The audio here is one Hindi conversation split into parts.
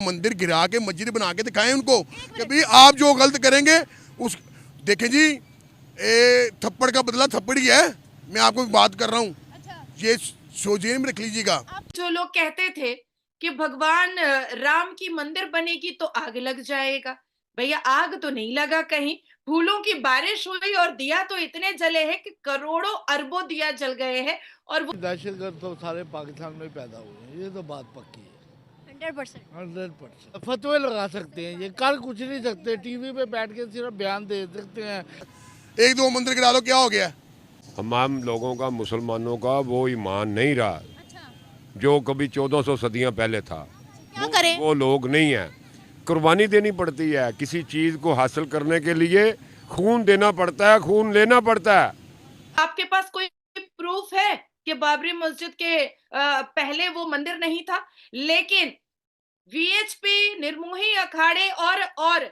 मंदिर गिरा के मस्जिद बना के दिखाएं उनको कि भाई आप जो गलत करेंगे उस देखें जी, थप्पड़ का बदला थप्पड़ ही है। मैं आपको बात कर रहा हूँ। अच्छा। ये सोचिए में रख लीजिएगा। जो लोग कहते थे कि भगवान राम की मंदिर बनेगी तो आग लग जाएगा, भैया आग तो नहीं लगा कहीं। फूलों की बारिश हुई और दिया तो इतने जले हैं कि करोड़ों अरबों दिया जल गए हैं। और वो दहशतगर्द तो सारे पाकिस्तान में पैदा हुए हैं, ये तो बात पक्की है। 100% फतवे लगा सकते हैं, ये कर कुछ नहीं सकते। टीवी पे बैठ के सिर्फ बयान दे सकते हैं। एक दो मंदिर गिरा लो, क्या हो गया? तमाम लोगों का, मुसलमानों का वो ईमान नहीं रहा। अच्छा। जो कभी 1400 सदियां पहले था। क्या करें? वो लोग नहीं है। कुर्बानी देनी पड़ती है किसी चीज को हासिल करने के लिए। खून देना पड़ता है, खून लेना पड़ता है। आपके पास कोई प्रूफ है कि बाबरी मस्जिद के पहले वो मंदिर नहीं था? लेकिन वीएचपी, निर्मोही अखाड़े और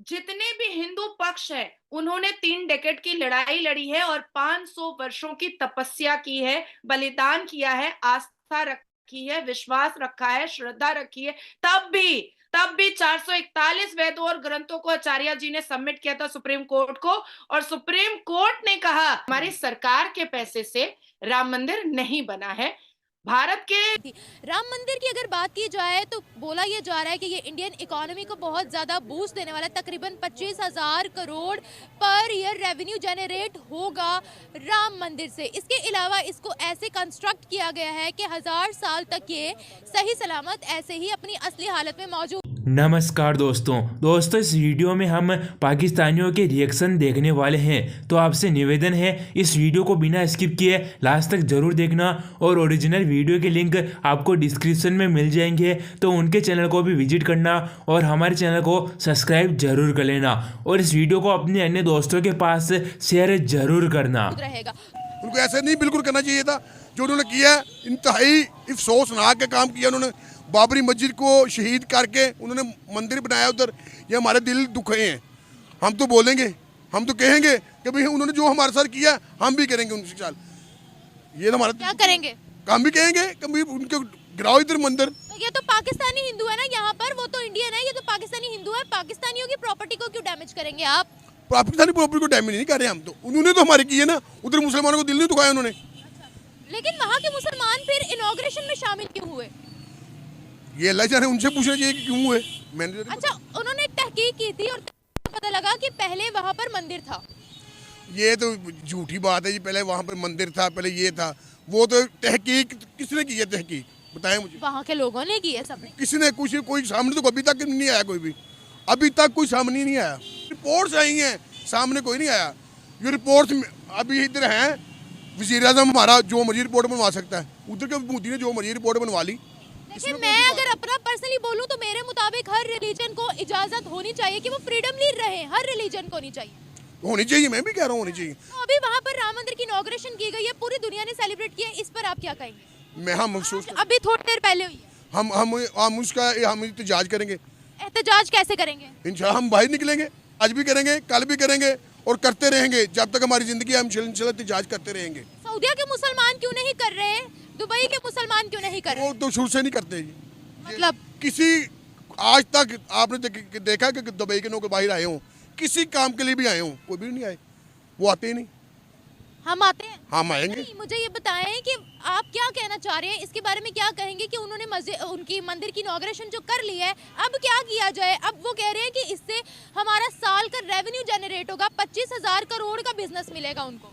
जितने भी हिंदू पक्ष है, उन्होंने 3 डेकेड की लड़ाई लड़ी है और 500 वर्षों की तपस्या की है, बलिदान किया है, आस्था रखी है, विश्वास रखा है, श्रद्धा रखी है। तब भी 441 वेदों और ग्रंथों को आचार्य जी ने सबमिट किया था सुप्रीम कोर्ट को, और सुप्रीम कोर्ट ने कहा हमारी सरकार के पैसे से राम मंदिर नहीं बना है। भारत के राम मंदिर की अगर बात की जाए तो बोला यह जा रहा है कि ये इंडियन इकोनॉमी को बहुत ज़्यादा बूस्ट देने वाला है। तकरीबन 25,000 crore per year revenue generate होगा राम मंदिर से। इसके अलावा इसको ऐसे कंस्ट्रक्ट किया गया है कि 1000 साल तक ये सही सलामत ऐसे ही अपनी असली हालत में मौजूद। नमस्कार दोस्तों इस वीडियो में हम पाकिस्तानियों के रिएक्शन देखने वाले हैं, तो आपसे निवेदन है इस वीडियो को बिना स्किप किए लास्ट तक जरूर देखना। और ओरिजिनल वीडियो के लिंक आपको डिस्क्रिप्शन में मिल जाएंगे, तो उनके चैनल को भी विजिट करना और हमारे चैनल को सब्सक्राइब जरूर कर लेना और इस वीडियो को अपने अन्य दोस्तों के पास शेयर जरूर करना रहेगा। उनको ऐसे नहीं बिल्कुल करना चाहिए था जो उन्होंने किया। इंतहाई अफसोसनाक का काम किया उन्होंने। बाबरी मस्जिद को शहीद करके उन्होंने मंदिर बनाया उधर। ये हमारे दिल दुखे हैं। हम तो बोलेंगे, हम तो कहेंगे कि भाई उन्होंने जो हमारे साथ किया हम भी करेंगे उनके साथ। ये तो हमारा क्या करेंगे? हम भी कहेंगे कि भाई उनके गिराओ इधर मंदिर। ये तो पाकिस्तानी हिंदू है ना यहाँ पर, वो तो इंडियन है, ये तो पाकिस्तानी हिंदू है। पाकिस्तानियों की प्रॉपर्टी को क्यों डैमेज करेंगे आप? पाकिस्तानी प्रॉपर्टी को डैमेज नहीं कर रहे हम तो। उन्होंने तो हमारे किए ना, उधर मुसलमानों को दिल नहीं दुखाया उन्होंने। लेकिन वहाँ के मुसलमान फिर इनॉग्रेशन में शामिल क्यों हुए? ये अल्लाह जाने, उनसे पूछना चाहिए कि क्यों हुए। मैंने अच्छा, उन्होंने तहकीक की थी और पता लगा कि पहले वहाँ पर मंदिर था। ये तो झूठी बात है जी। पहले वहाँ पर मंदिर था, पहले ये था। वो तो तहकीक किसने की है? तहकीक बताएं मुझे। वहाँ के लोगों ने की है, सबने। किसने? कुछ कोई सामने तो अभी तक नहीं आया। कोई भी अभी तक कोई सामने नहीं आया। रिपोर्ट्स आई हैं, सामने कोई नहीं आया। ये रिपोर्ट्स अभी इधर हैं। वज़ीर आज़म हमारा जो मर्जी रिपोर्ट बनवा सकता है। उधर के मोदी ने जो मर्जी रिपोर्ट बनवा ली। देखिए, मैं अगर अपना पर्सनली बोलूं तो मेरे मुताबिक हर रिलीजन को इजाजत होनी चाहिए कि वो फ्रीडमली रहे। हर रिलीजन को होनी चाहिए। होनी चाहिए, मैं भी कह रहा हूँ होनी चाहिए। तो अभी वहाँ पर राम मंदिर की इनॉग्रेशन की गई है, पूरी दुनिया ने सेलिब्रेट किया है, इस पर आप क्या कहेंगे? मैं हम महसूस अभी थोड़ी देर पहले हुई है। हम उसका हम एहतजाज करेंगे। एहतजाज कैसे करेंगे? इंशाल्लाह हम बाहर निकलेंगे, आज भी करेंगे, कल भी करेंगे और करते रहेंगे जब तक हमारी जिंदगी। हम इंशाल्लाह एहतजाज करते रहेंगे। सऊदिया के मुसलमान क्यों नहीं कर रहे? दुबई के मुसलमान क्यों नहीं कर रहे? वो तो शुरू से नहीं करते जी। मतलब किसी आज तक आपने देखा कि दुबई के लोग बाहर आए हों, किसी काम के लिए भी आए हों? कोई भी नहीं आए। वो आते ही नहीं। हम आते हैं, हम आएंगे। मुझे ये बताएं कि आप क्या कहना चाह रहे हैं इसके बारे में? क्या कहेंगे कि उन्होंने उनकी मंदिर की इनॉग्रेशन जो कर ली है, अब क्या किया जाए? अब वो कह रहे हैं कि इससे हमारा साल का रेवेन्यू जनरेट होगा, 25,000 करोड़ का बिजनेस मिलेगा उनको।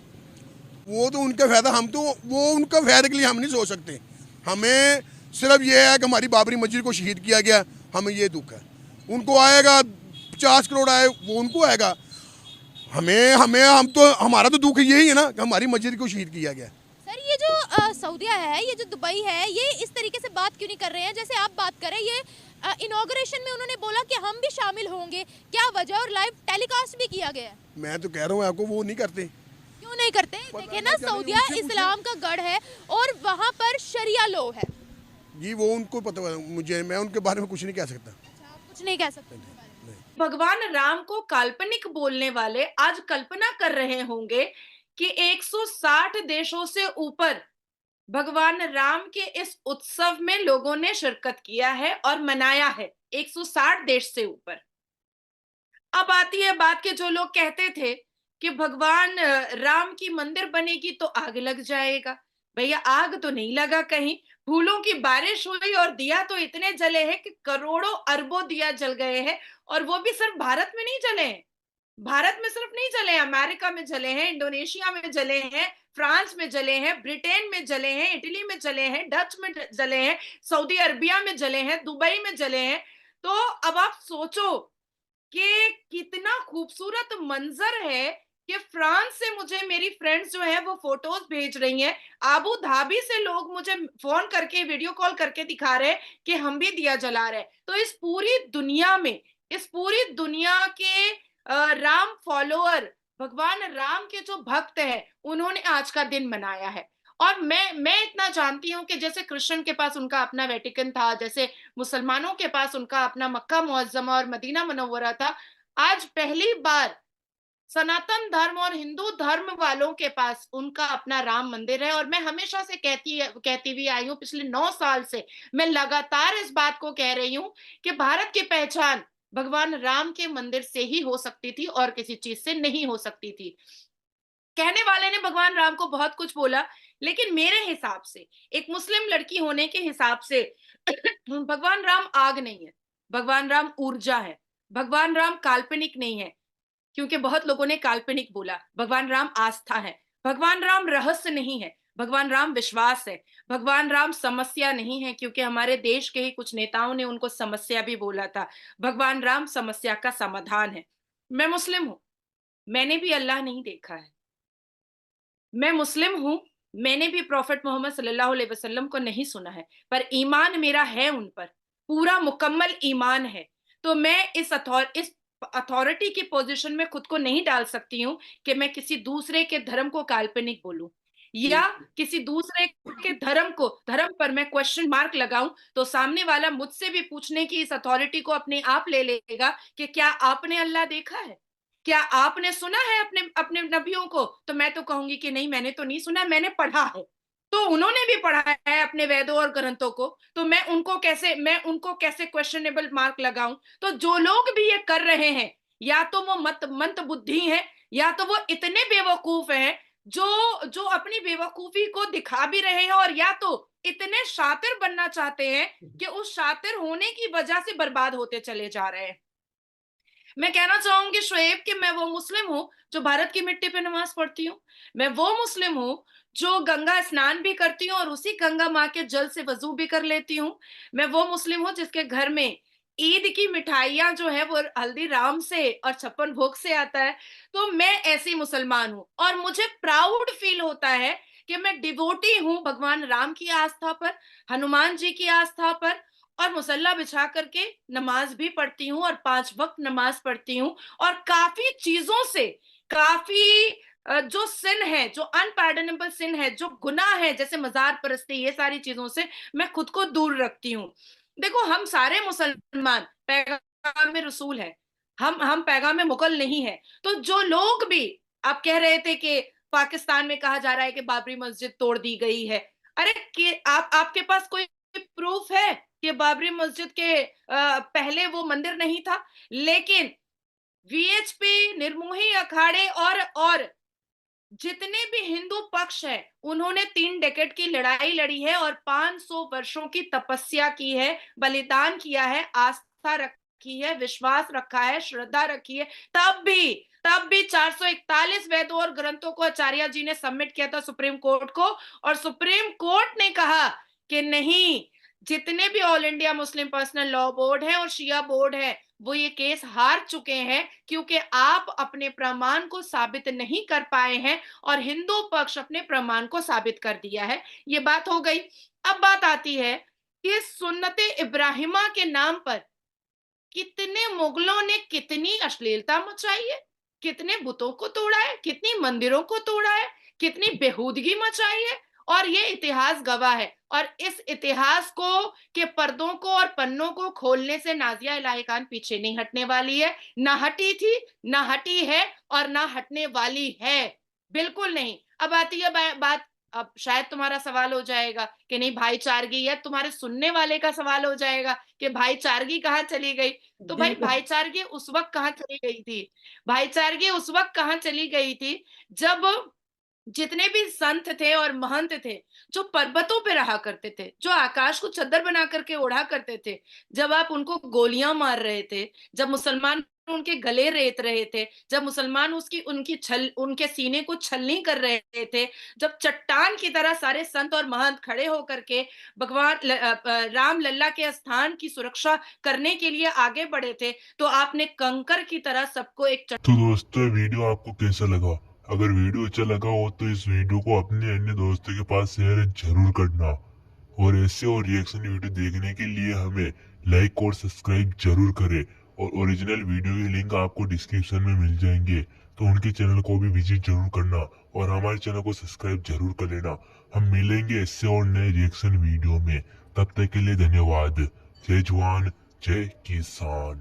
वो तो उनका फायदा, हम तो वो उनका फायदे के लिए हम नहीं सोच सकते। हमें सिर्फ ये है कि हमारी बाबरी मस्जिद को शहीद किया गया, हमें ये दुख है। उनको आएगा 50 करोड़ आए, वो उनको आएगा। हम तो हमारा तो दुख यही है ना कि हमारी मस्जिद को शहीद किया गया। सर, ये जो सऊदिया है, ये जो दुबई है, ये इस तरीके से बात क्यों नहीं कर रहे हैं जैसे आप बात कर रहे हैं? ये इनॉग्रेशन में उन्होंने बोला कि हम भी शामिल होंगे, क्या वजह? और लाइव टेलीकास्ट भी किया गया है। मैं तो कह रहा हूँ आपको, वो नहीं करते। क्यों नहीं करते? देखिए ना, सऊदिया इस्लाम का गढ़ है और वहाँ पर शरिया लॉ है जी। वो उनको पता है, मुझे, मैं उनके बारे में कुछ नहीं कह सकता। कुछ नहीं कह सकते। भगवान राम को काल्पनिक बोलने वाले आज कल्पना कर रहे होंगे कि 160 देशों से ऊपर भगवान राम के इस उत्सव में लोगों ने शिरकत किया है और मनाया है 160 देश से ऊपर। अब आती है बात कि जो लोग कहते थे कि भगवान राम की मंदिर बनेगी तो आग लग जाएगा। भैया आग तो नहीं लगा कहीं, फूलों की बारिश हुई और दिया तो इतने जले हैं कि करोड़ों अरबों दिया जल गए हैं। और वो भी सिर्फ भारत में नहीं जले हैं, भारत में सिर्फ नहीं जले हैं, अमेरिका में जले हैं, इंडोनेशिया में जले हैं, फ्रांस में जले हैं, ब्रिटेन में जले हैं, इटली में जले हैं, डच में जले हैं, सऊदी अरबिया में जले हैं, दुबई में जले हैं। तो अब आप सोचो कि कितना खूबसूरत मंजर है कि फ्रांस से मुझे मेरी फ्रेंड्स जो है वो फोटोज भेज रही हैं, आबू धाबी से लोग मुझे फोन करके वीडियो कॉल करके दिखा रहे हैं कि हम भी दिया जला रहे हैं। तो इस पूरी दुनिया में, इस पूरी दुनिया के राम फॉलोअर, भगवान राम के जो भक्त हैं, उन्होंने आज का दिन मनाया है। और मैं इतना जानती हूं कि जैसे क्रिश्चियन के पास उनका अपना वेटिकन था, जैसे मुसलमानों के पास उनका अपना मक्का मुअज्जमा और मदीना मुनव्वरा था, आज पहली बार सनातन धर्म और हिंदू धर्म वालों के पास उनका अपना राम मंदिर है। और मैं हमेशा से कहती हुई आई हूँ, पिछले 9 साल से मैं लगातार इस बात को कह रही हूँ कि भारत की पहचान भगवान राम के मंदिर से ही हो सकती थी और किसी चीज से नहीं हो सकती थी। कहने वाले ने भगवान राम को बहुत कुछ बोला, लेकिन मेरे हिसाब से, एक मुस्लिम लड़की होने के हिसाब से भगवान राम आग नहीं है, भगवान राम ऊर्जा है, भगवान राम काल्पनिक नहीं है, क्योंकि बहुत लोगों ने काल्पनिक बोला। भगवान राम आस्था है, भगवान राम रहस्य नहीं है, भगवान राम विश्वास है, भगवान राम समस्या नहीं है, क्योंकि हमारे देश के ही कुछ नेताओं ने उनको समस्या भी बोला था। भगवान राम समस्या का समाधान है। मैं मुस्लिम हूं, मैंने भी अल्लाह नहीं देखा है। मैं मुस्लिम हूं, मैंने भी प्रॉफेट मोहम्मद सल्लल्लाहु अलैहि वसल्लम को नहीं सुना है, पर ईमान मेरा है उन पर, पूरा मुकम्मल ईमान है। तो मैं इस अथॉरिटी की पोजीशन में खुद को नहीं डाल सकती हूँ कि मैं किसी दूसरे के धर्म को काल्पनिक बोलूं या किसी दूसरे के धर्म पर मैं क्वेश्चन मार्क लगाऊं, तो सामने वाला मुझसे भी पूछने की इस अथॉरिटी को अपने आप ले लेगा कि क्या आपने अल्लाह देखा है, क्या आपने सुना है अपने अपने नबियों को? तो मैं तो कहूंगी कि नहीं, मैंने तो नहीं सुना, मैंने पढ़ा है। तो उन्होंने भी पढ़ा है अपने वेदों और ग्रंथों को, तो मैं उनको कैसे क्वेश्चनेबल मार्क लगाऊं? तो जो लोग भी ये कर रहे हैं, या तो वो मंद बुद्धि हैं, या तो वो इतने बेवकूफ हैं जो अपनी बेवकूफी को दिखा भी रहे हैं, और या तो इतने शातिर बनना चाहते हैं कि उस शातिर होने की वजह से बर्बाद होते चले जा रहे हैं। मैं कहना चाहूंगी शोएब कि मैं वो मुस्लिम हूँ जो भारत की मिट्टी पे नमाज पढ़ती हूँ, मैं वो मुस्लिम हूँ जो गंगा स्नान भी करती हूँ और उसी गंगा माँ के जल से वजू भी कर लेती हूँ, मैं वो मुस्लिम हूँ जिसके घर में ईद की मिठाइयां जो है वो हल्दीराम से और छप्पन भोग से आता है। तो मैं ऐसी मुसलमान हूँ और मुझे प्राउड फील होता है कि मैं डिवोटी हूँ भगवान राम की आस्था पर, हनुमान जी की आस्था पर, और मुसल्ला बिछा करके नमाज भी पढ़ती हूँ और 5 वक्त नमाज पढ़ती हूँ। और काफी चीजों से, काफी जो सिन है, जो अनपार्डनेबल सिन है, जो गुनाह है, जैसे मजार परस्ती, ये सारी चीजों से मैं खुद को दूर रखती हूँ। देखो, हम सारे मुसलमान पैगाम में रसूल है, हम पैगाम में मुगल नहीं है। तो जो लोग भी, आप कह रहे थे कि पाकिस्तान में कहा जा रहा है कि बाबरी मस्जिद तोड़ दी गई है, अरे कि आपके पास कोई प्रूफ है कि बाबरी मस्जिद के पहले वो मंदिर नहीं था? लेकिन वीएचपी, निर्मोही अखाड़े और जितने भी हिंदू पक्ष है, उन्होंने 3 डेकेड की लड़ाई लड़ी है और 500 वर्षों की तपस्या की है, बलिदान किया है, आस्था रखी है, विश्वास रखा है, श्रद्धा रखी है। तब भी 441 वेदों और ग्रंथों को आचार्य जी ने सबमिट किया था सुप्रीम कोर्ट को, और सुप्रीम कोर्ट ने कहा कि नहीं, जितने भी all India Muslim personal law board है और शिया बोर्ड है, वो ये केस हार चुके हैं, क्योंकि आप अपने प्रमाण को साबित नहीं कर पाए हैं और हिंदू पक्ष अपने प्रमाण को साबित कर दिया है। ये बात हो गई। अब बात आती है कि सुन्नते इब्राहिमा के नाम पर कितने मुगलों ने कितनी अश्लीलता मचाई है, कितने बुतों को तोड़ा है, कितनी मंदिरों को तोड़ा है, कितनी बेहूदगी मचाई है, और ये इतिहास गवाह है। और इस इतिहास को के पर्दों को और पन्नों को खोलने से नाजिया इलाही खान पीछे नहीं हटने वाली है, ना हटी थी, ना हटी है और ना हटने वाली है, बिल्कुल नहीं। अब आती है बात अब शायद तुम्हारा सवाल हो जाएगा कि नहीं भाईचारगी, या तुम्हारे सुनने वाले का सवाल हो जाएगा कि भाईचारगी कहाँ चली गई। तो भाई भाईचारगी उस वक्त कहाँ चली गई थी? भाईचारगी उस वक्त कहाँ चली गई थी जब जितने भी संत थे और महंत थे, जो पर्वतों पे रहा करते थे, जो आकाश को चद्दर बना करके ओढ़ा करते थे, जब आप उनको गोलियां मार रहे थे, जब मुसलमान उनके गले रेत रहे थे, जब मुसलमान उनके सीने को छलनी कर रहे थे, जब चट्टान की तरह सारे संत और महंत खड़े होकर के भगवान राम लल्ला के स्थान की सुरक्षा करने के लिए आगे बढ़े थे, तो आपने कंकर की तरह सबको एक तो दोस्तों वीडियो आपको कैसा लगा? अगर वीडियो अच्छा लगा हो तो इस वीडियो को अपने अन्य दोस्तों के पास शेयर जरूर करना, और ऐसे और रिएक्शन वीडियो देखने के लिए हमें लाइक और सब्सक्राइब जरूर करें। और ओरिजिनल वीडियो के लिंक आपको डिस्क्रिप्शन में मिल जाएंगे, तो उनके चैनल को भी विजिट जरूर करना और हमारे चैनल को सब्सक्राइब जरूर कर लेना। हम मिलेंगे ऐसे और नए रिएक्शन वीडियो में, तब तक के लिए धन्यवाद। जय जवान जय किसान।